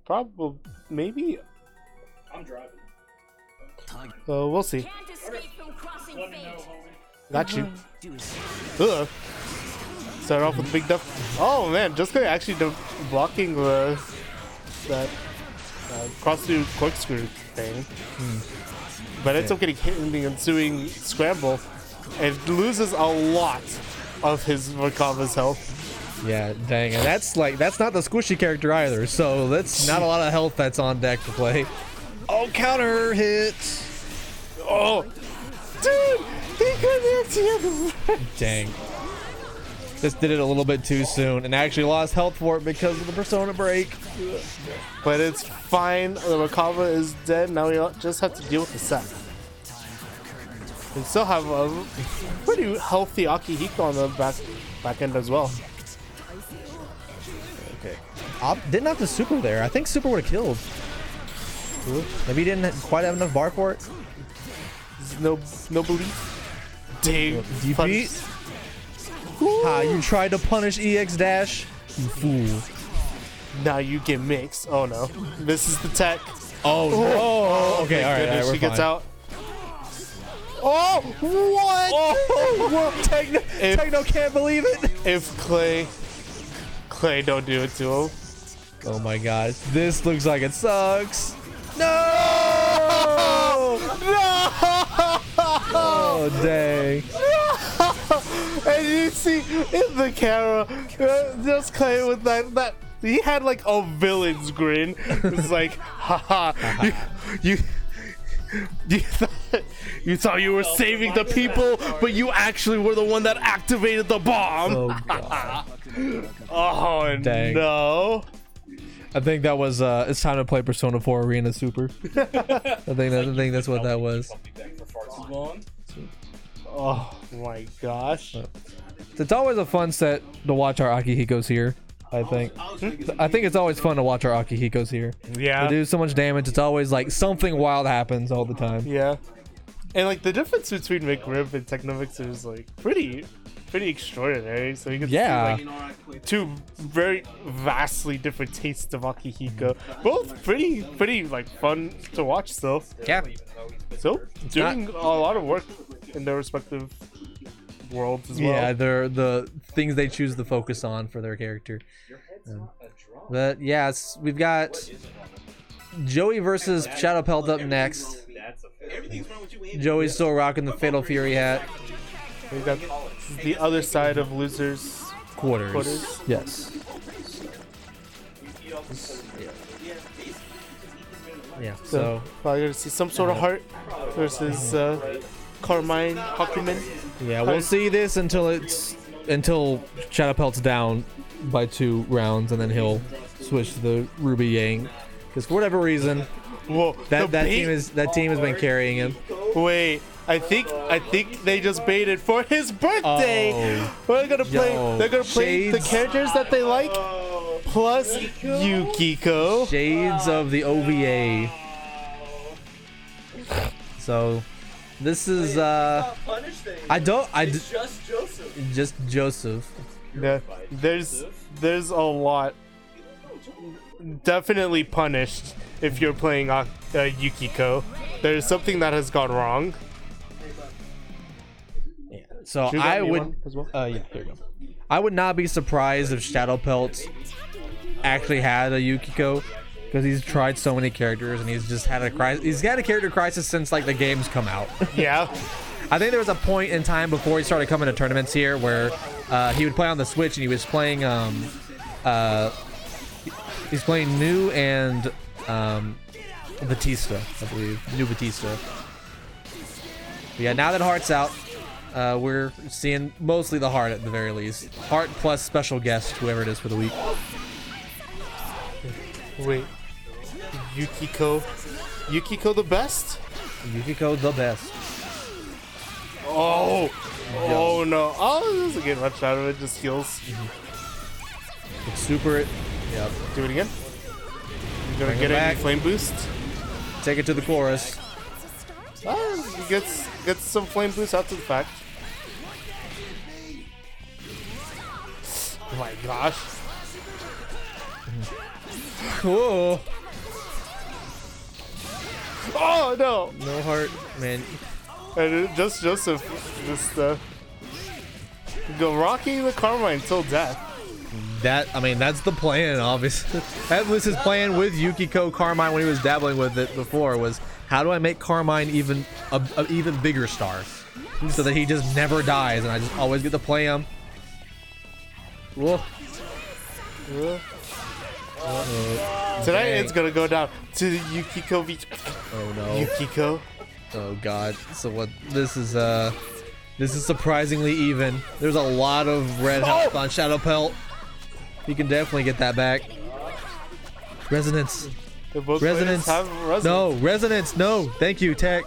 probably maybe I'm driving. we'll see. Can't escape from crossing fate. Got you. Ugh. Start off with the big duff. Oh man, just actually blocking that cross through corkscrew thing. But it's okay to hit in the ensuing scramble. It loses a lot of his Merkava's health. Yeah, dang, and that's not the squishy character either. So that's not a lot of health that's on deck to play. Oh, counter hit. Oh, dude, he couldn't hit you. Dang. Just did it a little bit too soon and actually lost health for it because of the persona break. But it's fine. The Merkava is dead. Now we just have to deal with the Seth. We still have a pretty healthy Akihiko on the back end as well. Okay. Didn't have the super there. I think super would have killed. Maybe he didn't quite have enough bar for it. No belief. Dang. DP. You tried to punish EX dash. You fool. Now you get mixed. Oh no. This is the tech. Oh no. Okay, alright, she gets fine. out. Oh, what? Oh, Techno can't believe it. If Klay don't do it to him. Oh my gosh, this looks like it sucks. No! No! Oh dang. And you see in the camera, just Klay with that. He had like a villain's grin. It's like, haha, you thought you were saving the people, but you actually were the one that activated the bomb. Oh god. Oh dang. No. I think that was it's time to play Persona 4 Arena Super. I think that's what that was. Oh my gosh. It's always a fun set to watch our Akihikos here. I think it's always fun to watch our Akihikos here. Yeah. They do so much damage. It's always like something wild happens all the time. Yeah. And like the difference between McRib and TECHNOMIXER is like pretty extraordinary. So you can see like two very vastly different tastes of Akihiko. Both pretty like fun to watch still. Yeah. So doing a lot of work in their respective worlds as well. Yeah, they're the things they choose to focus on for their character. But yeah, we've got Joey versus ShadowPelt up next. Joey's still rocking the Fatal Fury hat. We got the other side of losers quarters. Yes. Yeah. So probably gonna see some sort of heart versus Carmine Hakumen. yeah, we'll see this until ShadowPelt's down by 2 rounds, and then he'll switch to the Ruby Yang because for whatever reason, whoa, that team has been carrying him. Wait, I think they just baited for his birthday. Oh. They're gonna play Shades. the characters that they like plus Yukiko. Shades of the OVA. So this is just Joseph. Yeah, there's a lot. Definitely punished if you're playing Yukiko. There's something that has gone wrong. So Should I that be would one as well? yeah, there you go. I would not be surprised if ShadowPelt actually had a Yukiko because he's tried so many characters and he's just had a crisis. He's had a character crisis since like the games come out. Yeah. I think there was a point in time before he started coming to tournaments here where he would play on the Switch and he was playing he's playing New and Batista, I believe. New Batista. But yeah, now that Heart's out, we're seeing mostly the Heart at the very least. Heart plus special guest, whoever it is for the week. Wait. Yukiko the best? Yukiko the best. Oh no. Oh, this doesn't get much out of it, just heals. It's super it. Yep. Do it again. You're gonna Bring get it any back. flame boost? Take it to the chorus. He gets some flame boost after the fact. Oh my gosh. Cool. Oh no! No Heart, man. And just Joseph go rocking the Carmine till death. That's the plan, obviously. That was his plan with Yukiko Carmine when he was dabbling with it before, was how do I make Carmine even a even bigger star so that he just never dies and I just always get to play him. Whoa. Tonight it's gonna go down to the Yukiko beach. Oh no. Yukiko. Oh god. So what? This is surprisingly even. There's a lot of red health on ShadowPelt. You can definitely get that back. Resonance. Resonance. No, resonance. No. Thank you, Tech.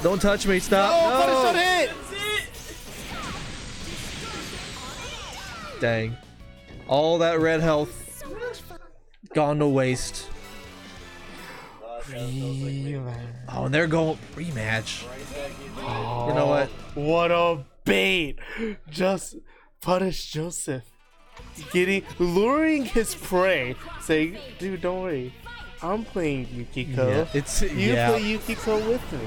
Don't touch me. Stop. No. Hit. Dang. All that red health gone to waste. Oh, and they're going rematch. Oh, you know what? What a bait! Just punish Joseph. Luring his prey, saying, "Dude, don't worry, I'm playing Yukiko. Yeah, play Yukiko with me."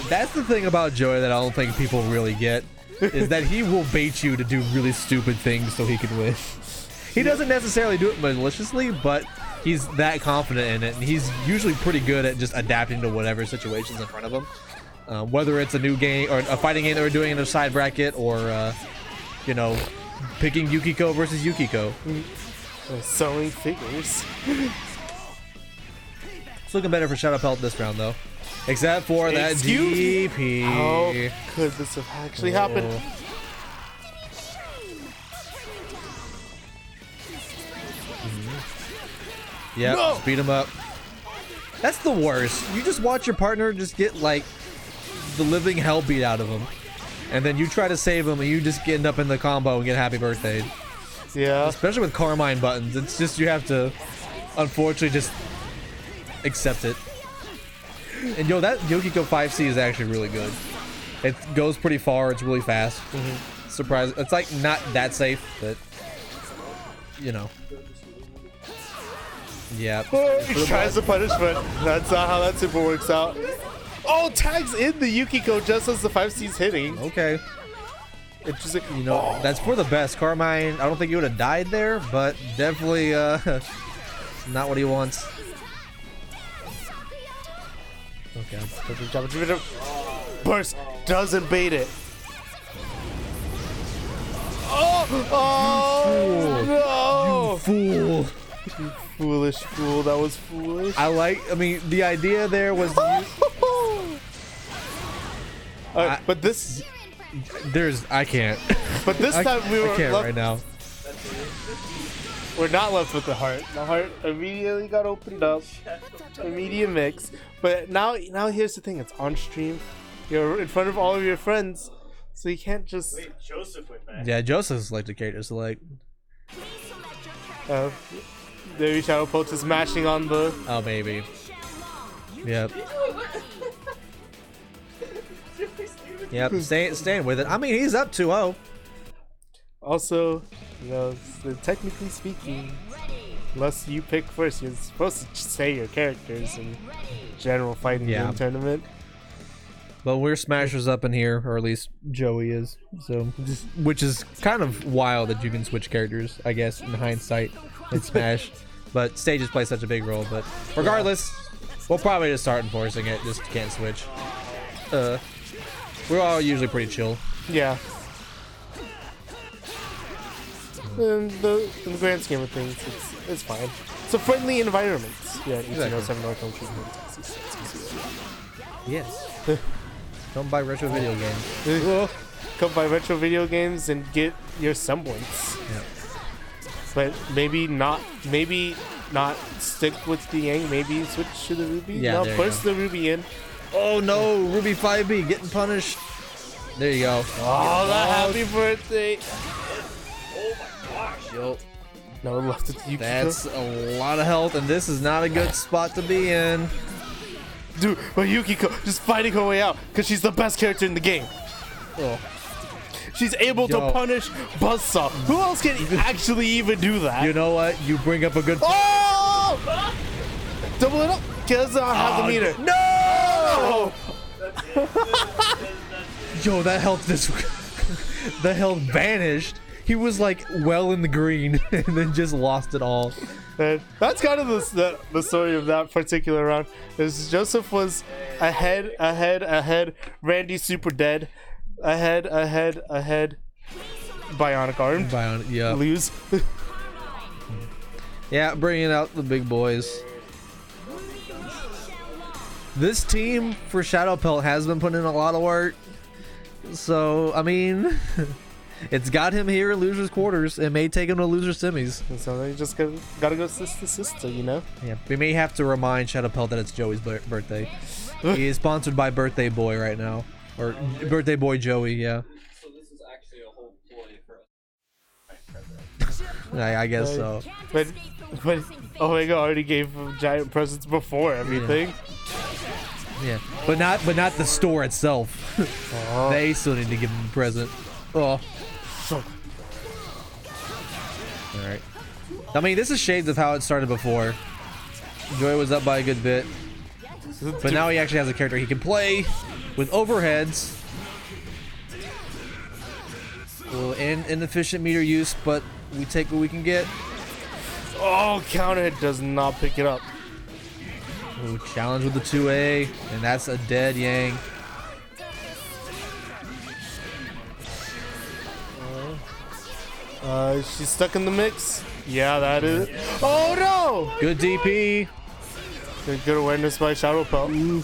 That's the thing about Joey that I don't think people really get, is that he will bait you to do really stupid things so he can win. He doesn't necessarily do it maliciously, but he's that confident in it, and he's usually pretty good at just adapting to whatever situation's in front of him. Whether it's a new game or a fighting game that we're doing in a side bracket, or you know, picking Yukiko versus Yukiko. Sewing figures. It's looking better for ShadowPelt this round, though. Except for that DP. How could this have actually happened? Yep, no! Just beat him up. That's the worst. You just watch your partner just get, like, the living hell beat out of him. And then you try to save him and you just end up in the combo and get happy birthday. Yeah. Especially with Carmine buttons. It's just, you have to, unfortunately, just accept it. And yo, that Yukiko 5C is actually really good. It goes pretty far. It's really fast. Surprise. It's, like, not that safe, but, you know. Yeah. He tries the punishment. That's not how that super works out. Oh, tags in the Yukiko just as the 5C's hitting. Okay. It's just like, you know, that's for the best. Carmine, I don't think he would have died there, but definitely not what he wants. Okay. Burst doesn't bait it. Oh, no! You fool. You foolish fool. That was foolish. I mean, the idea there was but this... I can't. But this time I can't right now. We're not left with the heart. The heart immediately got opened up. Immediate mix. But now here's the thing. It's on stream. You're in front of all of your friends. So you can't just... Wait, Joseph went back. Yeah, Joseph's like the character select. Maybe ShadowPelt is mashing on the... Oh, maybe. Yep. Yep, staying with it. I mean, he's up 2-0. Also, you know, technically speaking, unless you pick first, you're supposed to say your characters in general fighting game tournament. But we're smashers up in here, or at least Joey is. So, which is kind of wild that you can switch characters, I guess, in hindsight, in Smash. But stages play such a big role. But regardless, we'll probably just start enforcing it. Just can't switch. We're all usually pretty chill. Yeah. In the grand scheme of things, it's fine. It's a friendly environment. Yeah, exactly. 7 North Home Treatment, Texas. Yes. Come buy retro video games. Come buy retro video games and get your semblance. Yeah. But maybe not stick with the Yang. Maybe switch to the Ruby. Yeah, no, push the Ruby in. Oh no, Ruby 5B getting punished. There you go. Oh, that happy birthday. Oh my gosh. Yo. No, left it to Yukiko. That's a lot of health, and this is not a good spot to be in. Dude, but Yukiko just fighting her way out because she's the best character in the game. Oh. She's able to punish Buzzsaw. Who else can actually even do that? You know what? You bring up a good... Oh! Double it up. Does not have the meter. No! Yo, that health the health vanished. He was like well in the green and then just lost it all. And that's kind of the story of that particular round. Is Joseph was ahead. Randy super dead. Ahead. bionic arm. Bionic, yeah. Lose. Yeah, bringing out the big boys. This team for ShadowPelt has been putting in a lot of work. So, I mean, it's got him here in losers quarters. It may take him to loser semis. So they just gotta go sister, you know? Yeah, we may have to remind ShadowPelt that it's Joey's birthday. He is sponsored by Birthday Boy right now. Or Birthday Boy Joey, yeah. So this is actually a whole ploy for us. I guess so. But Omega already gave him giant presents before everything. Yeah, but not the store itself. They still need to give him a present. Oh. Alright. I mean, this is shades of how it started before. Joy was up by a good bit. But now he actually has a character he can play with overheads. A little inefficient meter use, but we take what we can get. Oh, counter hit does not pick it up. Ooh, challenge with the 2A, and that's a dead Yang. She's stuck in the mix. Yeah, that is. Oh no! Good DP. Good awareness by ShadowPelt.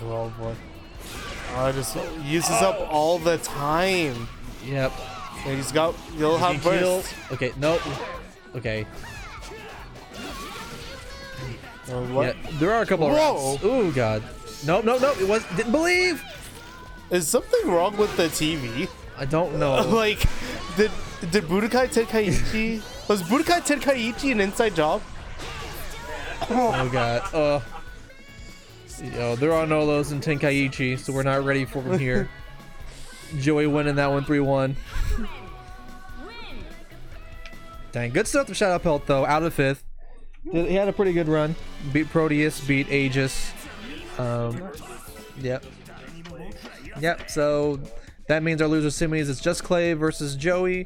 Oh boy. Just uses up all the time. Yep. And he'll have burst. Okay, nope. Okay. What? Yeah, there are a couple of rounds. Oh god. Nope. It didn't believe. Is something wrong with the TV? I don't know. Like, did Budokai Tenkaichi was Budokai Tenkaichi an inside job? Oh god. Yo, there are no lows in Tenkaichi, so we're not ready for him here. Joey winning that one 3-1. Dang, good stuff to ShadowPelt though, out of 5th. He had a pretty good run. Beat Proteus, beat Aegis. Yep, so that means our loser semis is just Klay versus Joey.